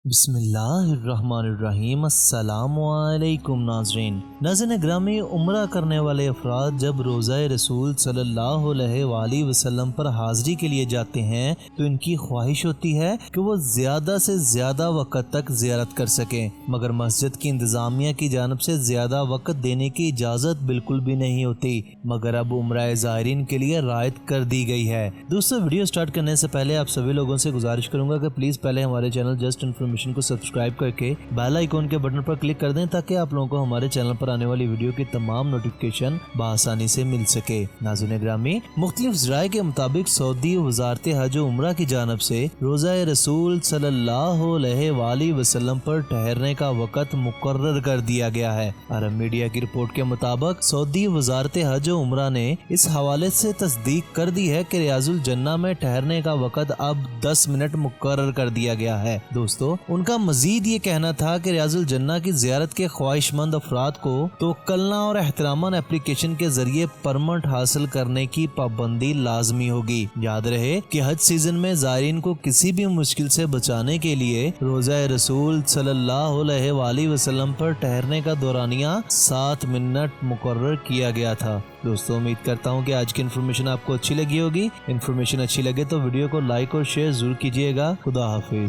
बिस्मिल्लाहिर्रहमानिर्रहीम। अस्सलामुअलैकुम नाज़रीन ग्रामी, उम्रा करने वाले अफराद जब रोज़ा रसूल सल्लल्लाहु अलैहि वसल्लम पर हाज़री के लिए जाते हैं तो इनकी ख्वाहिश होती है कि वो ज़्यादा से ज़्यादा वक़्त तक ज़ियारत कर सकें, मगर मस्जिद की इंतज़ामिया की जानब से ज़्यादा वक़्त देने की इजाज़त बिल्कुल भी नहीं होती, मगर अब उम्रा ज़ायरीन के लिए रायत कर दी गई है। दोस्तों, वीडियो स्टार्ट करने से पहले आप सभी लोगों से गुजारिश करूँगा कि प्लीज़ पहले हमारे चैनल जस्ट इन्फॉर्मेशन को सब्सक्राइब करके बेल आइकॉन के बटन पर क्लिक कर दें ताकि आप लोगों को हमारे चैनल पर आने वाली वीडियो की तमाम नोटिफिकेशन बआसानी से मिल सके। नाज़रीन ग्रामी, मुख्तलिफ ज़राए के मुताबिक सऊदी वज़ारत हज व उम्रा की जानब से रोज़ा रसूल सल्लल्लाहु अलैहि वसल्लम पर ठहरने का वक़्त मुकर्रर कर दिया गया है। अरब मीडिया की रिपोर्ट के मुताबिक सऊदी वज़ारत हज व उम्रा ने इस हवाले से तस्दीक कर दी है कि रियाजुल जन्ना में ठहरने का वक़्त अब 10 मिनट मुकर्रर कर दिया गया है। दोस्तों, उनका मजीद ये कहना था कि रियाजुल जन्ना की ज़ियारत के ख्वाहिशमंद अफराद को तवक्कलना और एहतरामन एप्लीकेशन के जरिए परमिट हासिल करने की पाबंदी लाजमी होगी। याद रहे कि हज सीजन में ज़ायरीन को किसी भी मुश्किल से बचाने के लिए रोज़ा रसूल सल्लल्लाहु अलैहि वसल्लम पर ठहरने का दौरानिया 7 मिनट मुकर्रर किया गया था। दोस्तों, उम्मीद करता हूँ कि आज की इन्फॉर्मेशन आपको अच्छी लगी होगी। इन्फॉर्मेशन अच्छी लगे तो वीडियो को लाइक और शेयर जरूर कीजिएगा। खुदा हाफिज।